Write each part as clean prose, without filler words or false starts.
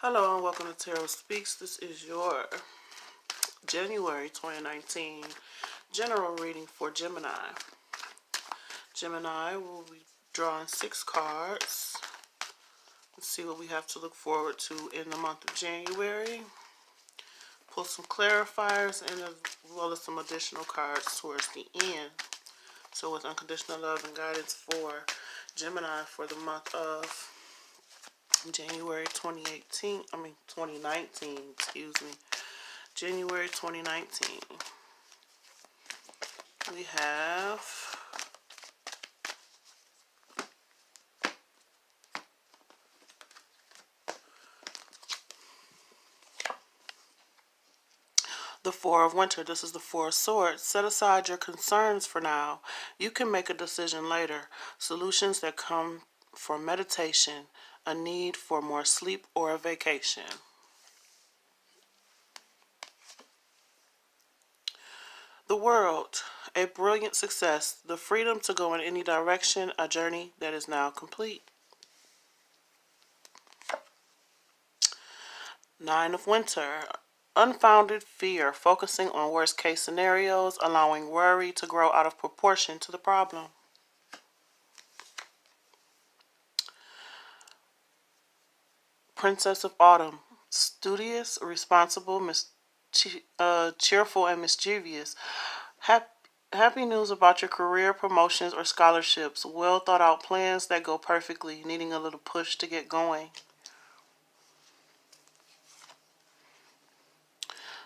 Hello and welcome to Tarot Speaks. This is your January 2019 general reading for Gemini. Gemini will be drawing 6 cards. Let's see what we have to look forward to in the month of January. Pull some clarifiers and as well as some additional cards towards the end. So with unconditional love and guidance for Gemini for the month of January 2019, excuse me. January 2019. We have the Four of Winter. This is the Four of Swords. Set aside your concerns for now. You can make a decision later. Solutions that come from meditation, a need for more sleep, or a vacation. The World, a brilliant success, the freedom to go in any direction, a journey that is now complete. Nine of Winter, unfounded fear, focusing on worst case scenarios, allowing worry to grow out of proportion to the problem. Princess of Autumn, studious, responsible, cheerful, and mischievous. Happy news about your career, promotions, or scholarships. Well thought out plans that go perfectly, needing a little push to get going.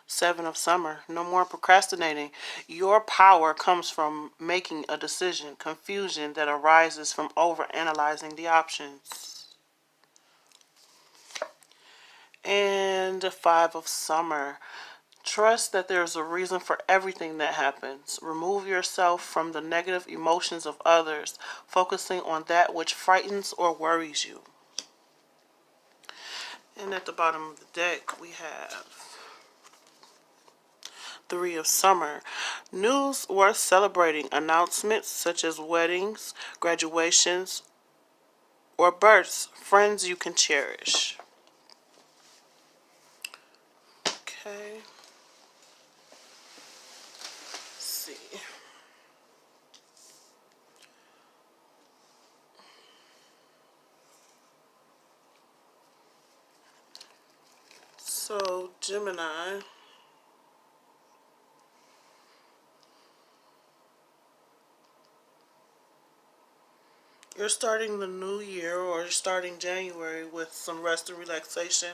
Seven of Summer, no more procrastinating. Your power comes from making a decision, confusion that arises from overanalyzing the options. And the Five of Summer, trust that there is a reason for everything that happens. Remove yourself from the negative emotions of others, focusing on that which frightens or worries you. And at the bottom of the deck, we have Three of Summer. News worth celebrating. Announcements such as weddings, graduations, or births. Friends you can cherish. Okay. Let's see. So, Gemini, you're starting the new year, or you're starting January with some rest and relaxation,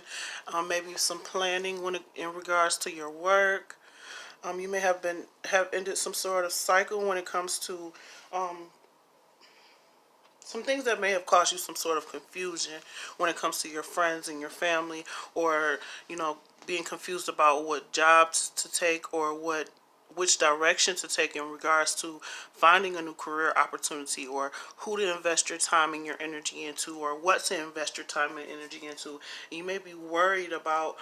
maybe some planning in regards to your work. You may have ended some sort of cycle when it comes to some things that may have caused you some sort of confusion when it comes to your friends and your family, or being confused about what jobs to take or which direction to take in regards to finding a new career opportunity, or who to invest your time and your energy into, or what to invest your time and energy into. You may be worried about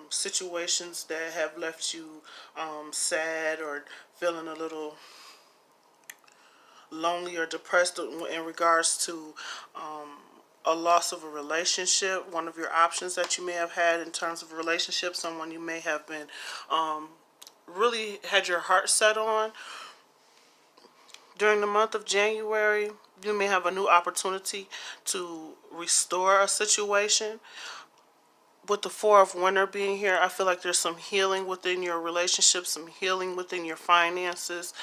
situations that have left you sad or feeling a little lonely or depressed in regards to a loss of a relationship. One of your options that you may have had in terms of a relationship, someone you may have been really had your heart set on. During the month of January, you may have a new opportunity to restore a situation. With the Four of Winter being here, I feel like there's some healing within your relationship, some healing within your finances.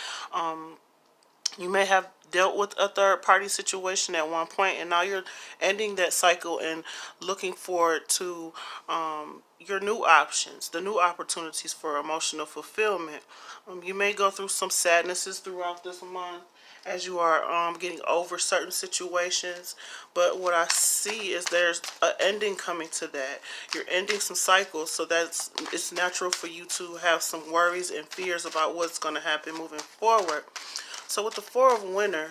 You may have dealt with a third-party situation at one point, and now you're ending that cycle and looking forward to your new options, the new opportunities for emotional fulfillment. You may go through some sadnesses throughout this month as you are getting over certain situations, but what I see is there's an ending coming to that. You're ending some cycles, so it's natural for you to have some worries and fears about what's going to happen moving forward. So with the Four of Winter,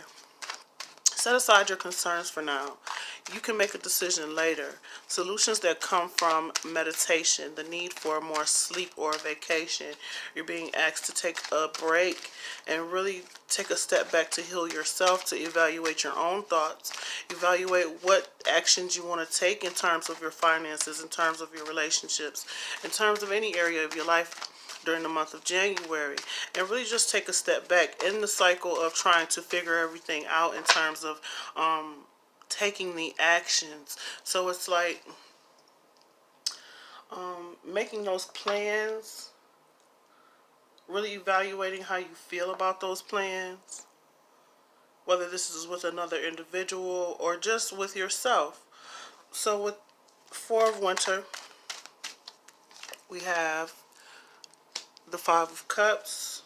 set aside your concerns for now. you can make a decision later. Solutions that come from meditation, the need for more sleep or a vacation. You're being asked to take a break and really take a step back to heal yourself, to evaluate your own thoughts, evaluate what actions you want to take in terms of your finances, in terms of your relationships, in terms of any area of your life during the month of January, and really just take a step back in the cycle of trying to figure everything out in terms of taking the actions. So it's like making those plans, really evaluating how you feel about those plans, whether this is with another individual or just with yourself. So with Four of Winter, we have the Five of Cups,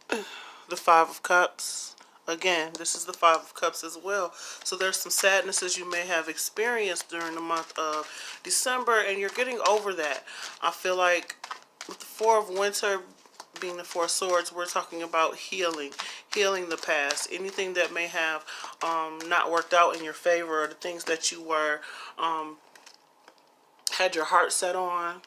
the Five of Cups. Again, this is the Five of Cups as well. So there's some sadnesses you may have experienced during the month of December, and you're getting over that. I feel like with the Four of Winter being the Four of Swords, we're talking about healing the past, anything that may have not worked out in your favor, or the things that you were had your heart set on.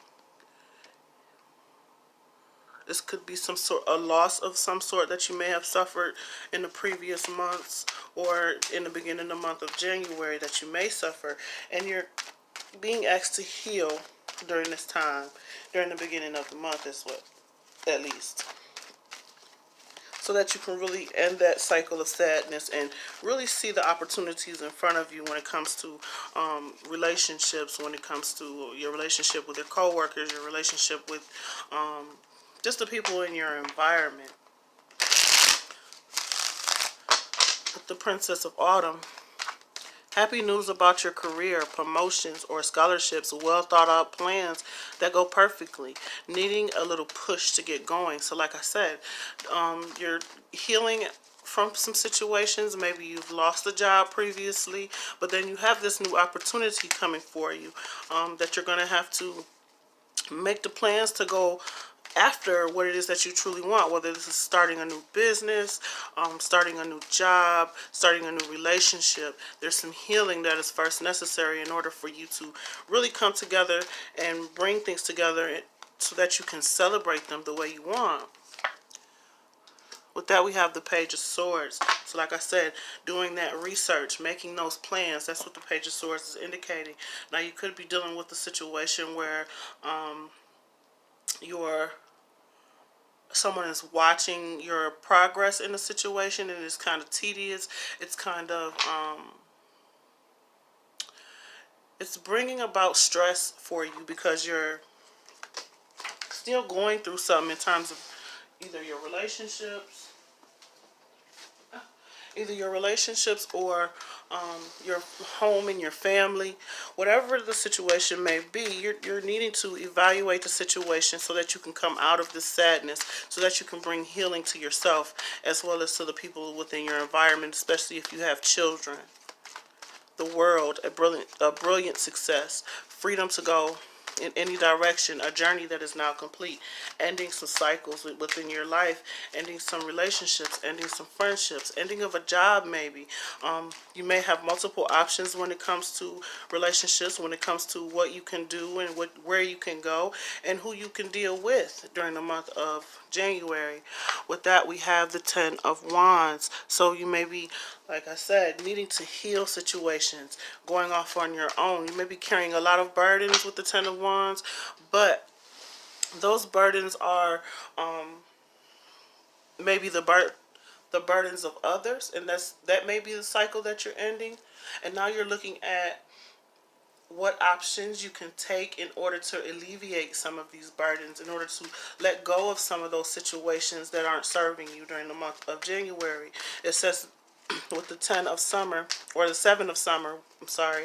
This could be some sort a loss of some sort that you may have suffered in the previous months, or in the beginning of the month of January that you may suffer, and you're being asked to heal during this time, during the beginning of the month as well, at least, so that you can really end that cycle of sadness and really see the opportunities in front of you when it comes to relationships, when it comes to your relationship with your coworkers, your relationship with just the people in your environment. With the Princess of Autumn, happy news about your career, promotions, or scholarships, well thought out plans that go perfectly, needing a little push to get going. So like I said, you're healing from some situations. Maybe you've lost a job previously, but then you have this new opportunity coming for you that you're going to have to make the plans to go after what it is that you truly want, whether this is starting a new business, starting a new job, starting a new relationship. There's some healing that is first necessary in order for you to really come together and bring things together so that you can celebrate them the way you want. With that, we have the Page of Swords. So like I said, doing that research, making those plans, that's what the Page of Swords is indicating. Now, you could be dealing with a situation where someone is watching your progress in a situation, and it's kind of tedious. It's kind of it's bringing about stress for you because you're still going through something in terms of either your relationships or your home and your family. Whatever the situation may be, you're needing to evaluate the situation so that you can come out of this sadness, so that you can bring healing to yourself as well as to the people within your environment, especially if you have children. The world, a brilliant success, freedom to go in any direction, a journey that is now complete, ending some cycles within your life, ending some relationships, ending some friendships, ending of a job maybe. You may have multiple options when it comes to relationships, when it comes to what you can do and where you can go and who you can deal with during the month of January. With that, we have the Ten of Wands. So you may be, like I said, needing to heal situations, going off on your own. You may be carrying a lot of burdens with the Ten of Wands, but those burdens are maybe the burdens of others, and that may be the cycle that you're ending. And now you're looking at what options you can take in order to alleviate some of these burdens, in order to let go of some of those situations that aren't serving you during the month of January. It says with the 10 of summer, or the 7 of summer, I'm sorry,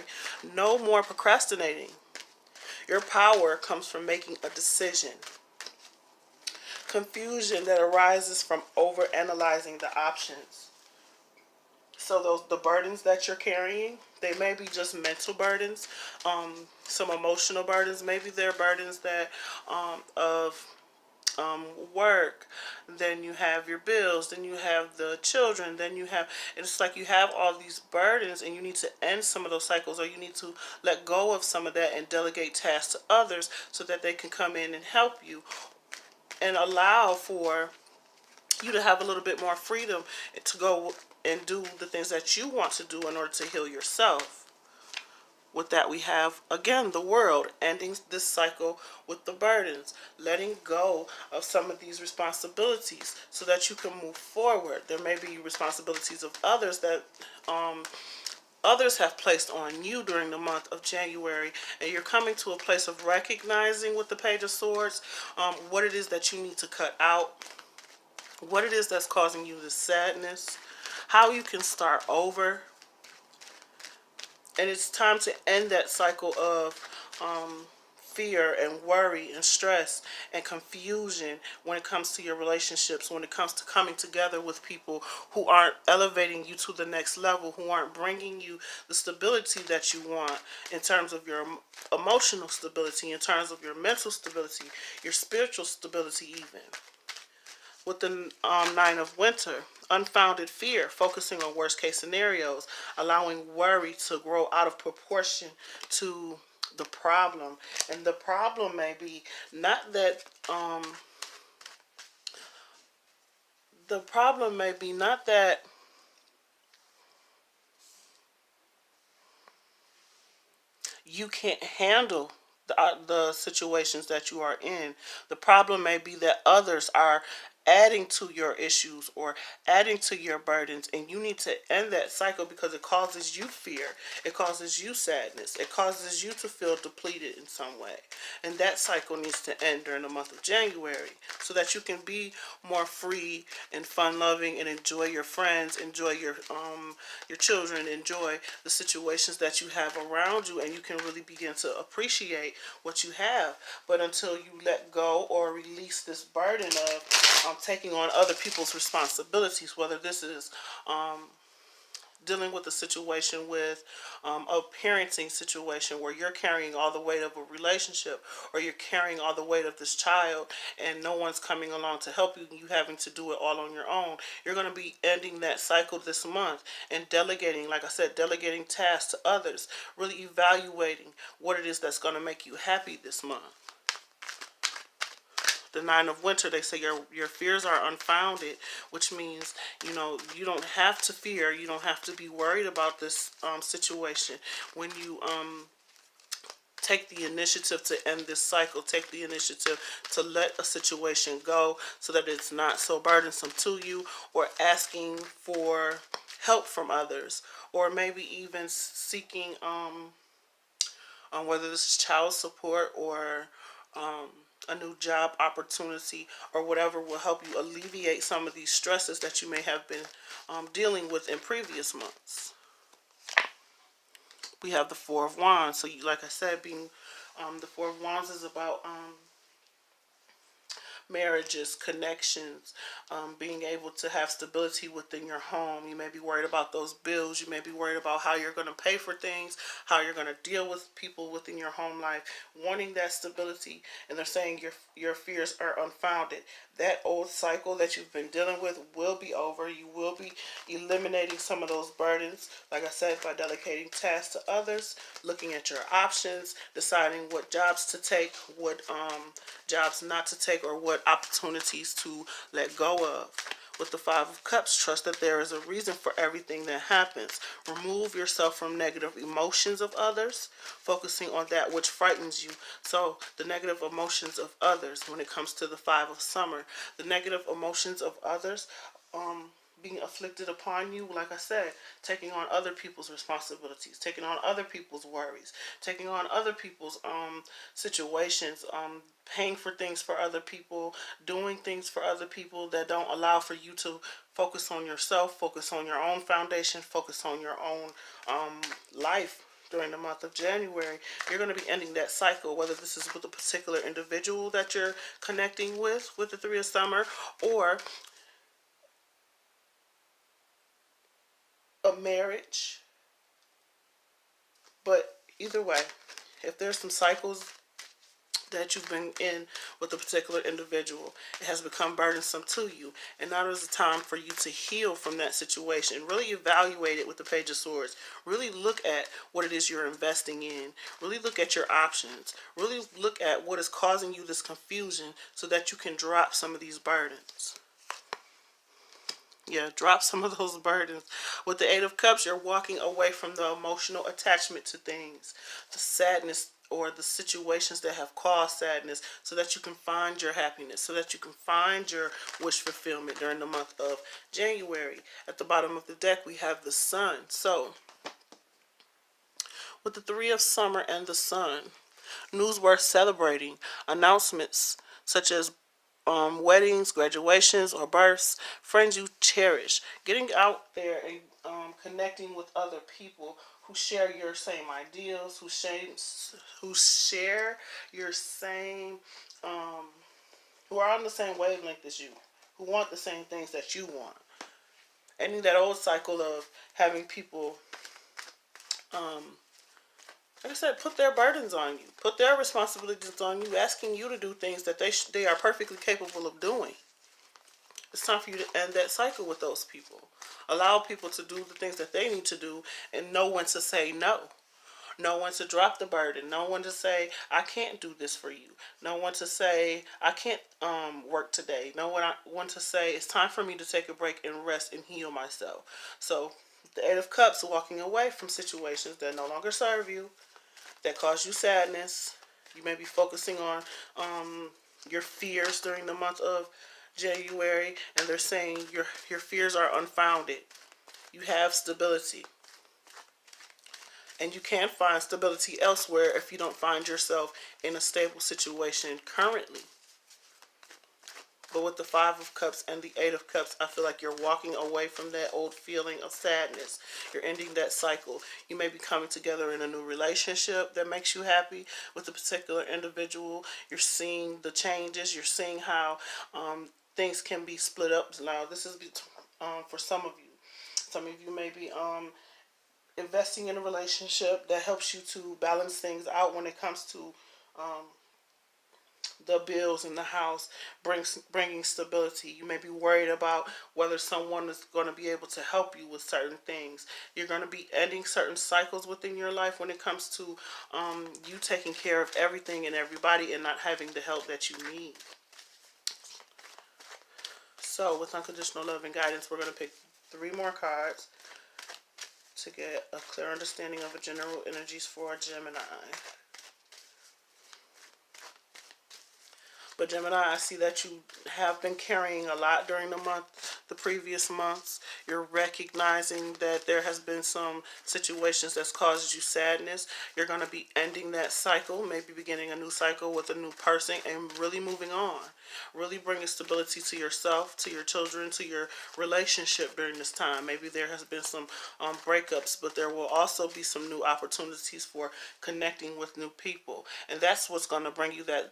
no more procrastinating. Your power comes from making a decision. Confusion that arises from overanalyzing the options. So the burdens that you're carrying, they may be just mental burdens, some emotional burdens. Maybe they're burdens that of work, then you have your bills, then you have the children, then you have, it's like you have all these burdens, and you need to end some of those cycles, or you need to let go of some of that and delegate tasks to others so that they can come in and help you and allow for you to have a little bit more freedom to go and do the things that you want to do in order to heal yourself. With that, we have, again, the world, ending this cycle with the burdens, letting go of some of these responsibilities so that you can move forward. There may be responsibilities of others that others have placed on you during the month of January, and you're coming to a place of recognizing with the Page of Swords what it is that you need to cut out, what it is that's causing you this sadness, how you can start over. And it's time to end that cycle of fear and worry and stress and confusion when it comes to your relationships, when it comes to coming together with people who aren't elevating you to the next level, who aren't bringing you the stability that you want in terms of your emotional stability, in terms of your mental stability, your spiritual stability even. With the Nine of Winter, unfounded fear, focusing on worst case scenarios, allowing worry to grow out of proportion to the problem. And the problem may be not that the problem may be not that you can't handle the situations that you are in. The problem may be that others are adding to your issues or adding to your burdens, and you need to end that cycle because it causes you fear, it causes you sadness, it causes you to feel depleted in some way. And that cycle needs to end during the month of January so that you can be more free and fun loving and enjoy your friends, enjoy your children, enjoy the situations that you have around you, and you can really begin to appreciate what you have. But until you let go or release this burden of taking on other people's responsibilities, whether this is dealing with a situation with a parenting situation where you're carrying all the weight of a relationship, or you're carrying all the weight of this child and no one's coming along to help you, and you having to do it all on your own. You're going to be ending that cycle this month and delegating, like I said, delegating tasks to others, really evaluating what it is that's going to make you happy this month. The Nine of Winter, they say your fears are unfounded, which means, you don't have to fear, you don't have to be worried about this situation. When you take the initiative to end this cycle, take the initiative to let a situation go so that it's not so burdensome to you, or asking for help from others, or maybe even seeking whether this is child support or a new job opportunity or whatever will help you alleviate some of these stresses that you may have been dealing with in previous months. We have the Four of Wands. So, like I said, being the Four of Wands is about marriages, connections, being able to have stability within your home. You may be worried about those bills. You may be worried about how you're going to pay for things, how you're going to deal with people within your home life, wanting that stability. And they're saying your fears are unfounded. That old cycle that you've been dealing with will be over. You will be eliminating some of those burdens, like I said, by delegating tasks to others, looking at your options, deciding what jobs to take, what jobs not to take, or what opportunities to let go of. With the Five of Cups, trust that there is a reason for everything that happens. Remove yourself from negative emotions of others, focusing on that which frightens you. So the negative emotions of others, when it comes to the Five of Summer, the negative emotions of others being afflicted upon you, like I said, taking on other people's responsibilities, taking on other people's worries, taking on other people's situations, paying for things for other people, doing things for other people that don't allow for you to focus on yourself, focus on your own foundation, focus on your own life. During the month of January, you're going to be ending that cycle, whether this is with a particular individual that you're connecting with the Three of Summer, or a marriage. But either way, if there's some cycles that you've been in with a particular individual. It has become burdensome to you, and now is the time for you to heal from that situation. Really evaluate it with the Page of Swords. Really look at what it is you're investing in. Really look at your options. Really look at what is causing you this confusion so that you can drop some of these burdens. Yeah, drop some of those burdens. With the Eight of Cups, you're walking away from the emotional attachment to things, the sadness or the situations that have caused sadness, so that you can find your happiness, so that you can find your wish fulfillment during the month of January. At the bottom of the deck, we have the Sun. So, with the Three of Summer and the Sun, news worth celebrating, announcements such as weddings, graduations, or births, friends you cherish, getting out there and connecting with other people who share your same ideals, who share your same, who are on the same wavelength as you, who want the same things that you want. Ending that old cycle of having people, like I said, put their burdens on you, put their responsibilities on you, asking you to do things that they are perfectly capable of doing. It's time for you to end that cycle with those people. Allow people to do the things that they need to do and know when to say no. Know when to drop the burden. Know when to say, I can't do this for you. Know when to say, I can't work today. Know when to say, it's time for me to take a break and rest and heal myself. So, the Eight of Cups, walking away from situations that no longer serve you, that cause you sadness. You may be focusing on your fears during the month of January, and they're saying your fears are unfounded. You have stability, and you can find stability elsewhere if you don't find yourself in a stable situation currently. But with the Five of Cups and the Eight of Cups, I feel like you're walking away from that old feeling of sadness. You're ending that cycle. You may be coming together in a new relationship that makes you happy with a particular individual. You're seeing the changes. You're seeing how things can be split up. Now, this is for some of you. Some of you may be investing in a relationship that helps you to balance things out when it comes to the bills in the house, bringing stability. You may be worried about whether someone is going to be able to help you with certain things. You're going to be ending certain cycles within your life when it comes to you taking care of everything and everybody and not having the help that you need. So, with unconditional love and guidance, we're going to pick 3 more cards to get a clear understanding of the general energies for Gemini. But Gemini, I see that you have been carrying a lot during the previous months. You're recognizing that there has been some situations that's caused you sadness. You're going to be ending that cycle, maybe beginning a new cycle with a new person and really moving on. Really bringing stability to yourself, to your children, to your relationship during this time. Maybe there has been some breakups, but there will also be some new opportunities for connecting with new people. And that's what's going to bring you that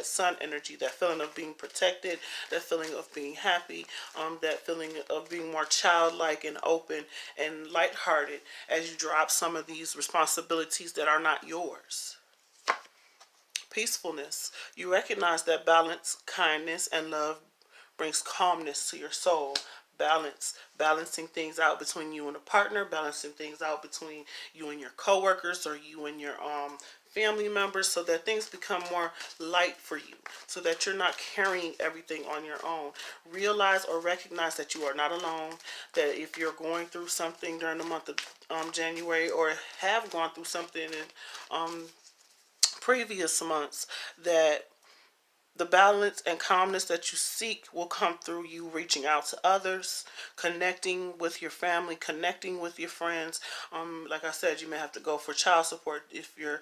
sun energy, that feeling of being protected, that feeling of being happy, that feeling of being more childlike and open and lighthearted as you drop some of these responsibilities that are not yours. Peacefulness. You recognize that balance, kindness, and love brings calmness to your soul. Balancing things out between you and a partner, balancing things out between you and your coworkers or you and your family members, so that things become more light for you, so that you're not carrying everything on your own. Realize or recognize that you are not alone, that if you're going through something during the month of January, or have gone through something in previous months, that the balance and calmness that you seek will come through you reaching out to others, connecting with your family, connecting with your friends. Like I said, you may have to go for child support if you're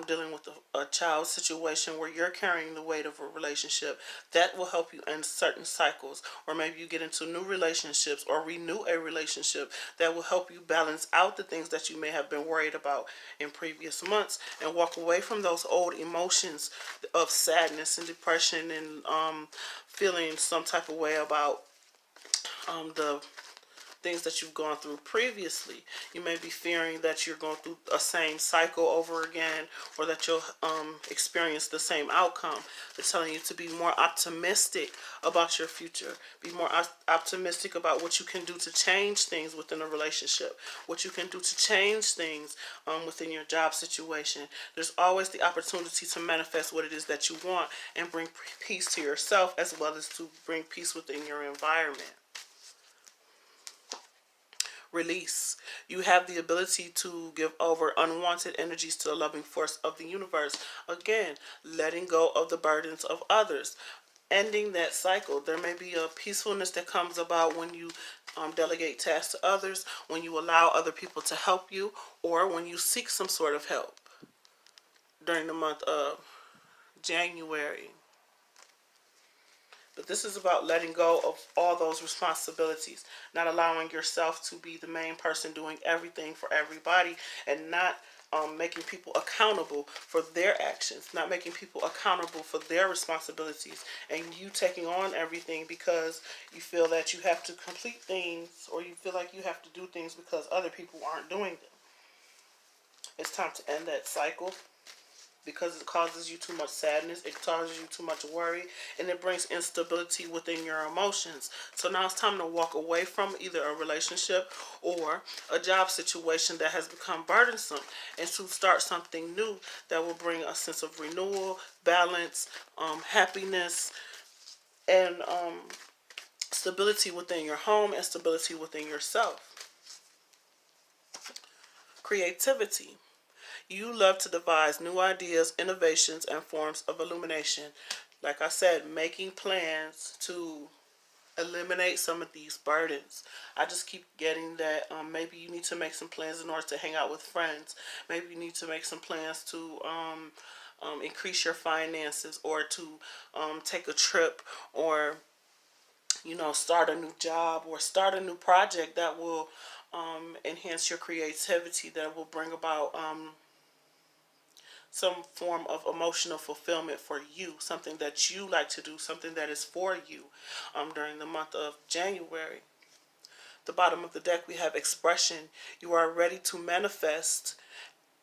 dealing with a child situation where you're carrying the weight of a relationship. That will help you end certain cycles, or maybe you get into new relationships or renew a relationship that will help you balance out the things that you may have been worried about in previous months and walk away from those old emotions of sadness and depression and feeling some type of way about the things that you've gone through previously. You may be fearing that you're going through a same cycle over again, or that you'll experience the same outcome. They're telling you to be more optimistic about your future. Be more optimistic about what you can do to change things within a relationship, what you can do to change things within your job situation. There's always the opportunity to manifest what it is that you want and bring peace to yourself, as well as to bring peace within your environment. Release. You have the ability to give over unwanted energies to the loving force of the universe. Again, letting go of the burdens of others. Ending that cycle. There may be a peacefulness that comes about when you delegate tasks to others, when you allow other people to help you, or when you seek some sort of help during the month of January. But this is about letting go of all those responsibilities, not allowing yourself to be the main person doing everything for everybody, and not making people accountable for their actions, not making people accountable for their responsibilities, and you taking on everything because you feel that you have to complete things, or you feel like you have to do things because other people aren't doing them. It's time to end that cycle, because it causes you too much sadness, it causes you too much worry, and it brings instability within your emotions. So now it's time to walk away from either a relationship or a job situation that has become burdensome, and to start something new that will bring a sense of renewal, balance, happiness, and stability within your home and stability within yourself. Creativity. You love to devise new ideas, innovations, and forms of illumination. Like I said, making plans to eliminate some of these burdens. I just keep getting that maybe you need to make some plans in order to hang out with friends. Maybe you need to make some plans to increase your finances, or to take a trip, or start a new job, or start a new project that will enhance your creativity, that will bring about some form of emotional fulfillment for you, something that you like to do, something that is for you during the month of January. The bottom of the deck, we have expression. You are ready to manifest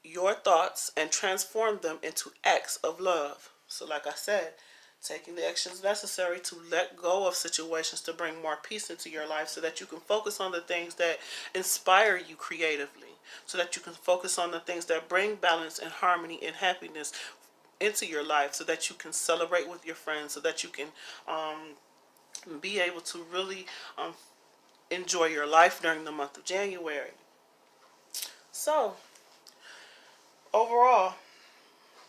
your thoughts and transform them into acts of love. So like I said, taking the actions necessary to let go of situations to bring more peace into your life, so that you can focus on the things that inspire you creatively, so that you can focus on the things that bring balance and harmony and happiness into your life, so that you can celebrate with your friends, so that you can be able to really enjoy your life during the month of January. So overall,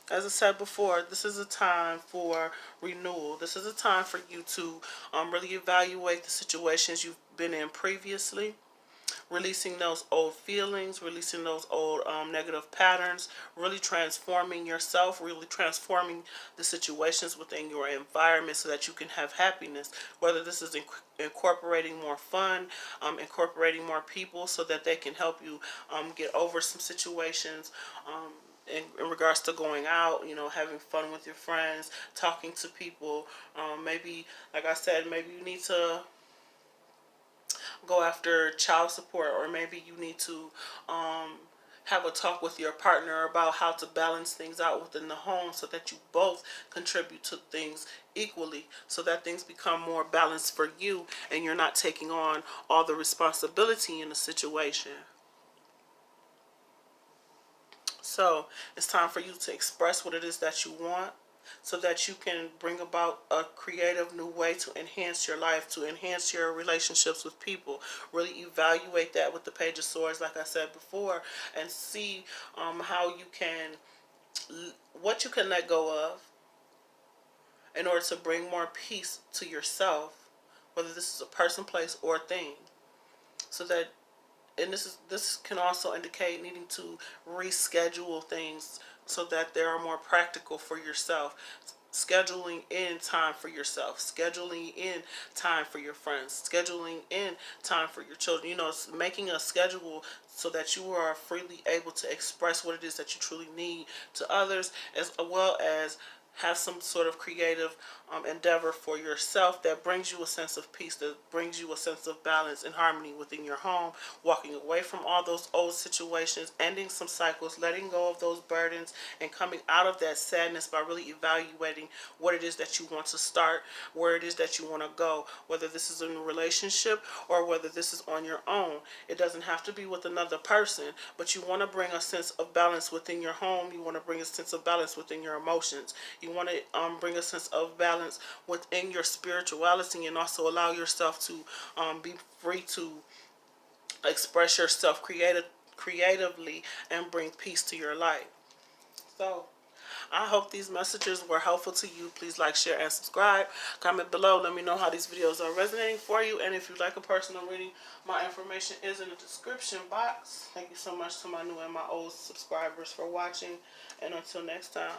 as I said before, this is a time for renewal. This is a time for you to really evaluate the situations you've been in previously, releasing those old feelings, releasing those old negative patterns, really transforming yourself, really transforming the situations within your environment, so that you can have happiness. Whether this is incorporating more fun, incorporating more people so that they can help you get over some situations, in regards to going out, having fun with your friends, talking to people. Maybe, like I said, maybe you need to go after child support, or maybe you need to have a talk with your partner about how to balance things out within the home, so that you both contribute to things equally, so that things become more balanced for you, and you're not taking on all the responsibility in the situation. So it's time for you to express what it is that you want, so that you can bring about a creative new way to enhance your life, to enhance your relationships with people. Really evaluate that with the Page of Swords, like I said before, and see how you can, what you can let go of in order to bring more peace to yourself, whether this is a person, place, or thing. So that, and this can also indicate needing to reschedule things so that they are more practical for yourself. Scheduling in time for yourself, scheduling in time for your friends, scheduling in time for your children. Making a schedule so that you are freely able to express what it is that you truly need to others, as well as have some sort of creative endeavor for yourself that brings you a sense of peace, that brings you a sense of balance and harmony within your home, walking away from all those old situations, ending some cycles, letting go of those burdens, and coming out of that sadness by really evaluating what it is that you want to start, where it is that you want to go, whether this is in a relationship or whether this is on your own. It doesn't have to be with another person, but you want to bring a sense of balance within your home. You want to bring a sense of balance within your emotions. You want to bring a sense of balance within your spirituality, and also allow yourself to be free to express yourself creatively and bring peace to your life. So I hope these messages were helpful to you. Please like, share, and subscribe. Comment below. Let me know how these videos are resonating for you. And if you'd like a personal reading, my information is in the description box. Thank you so much to my new and my old subscribers for watching. And until next time.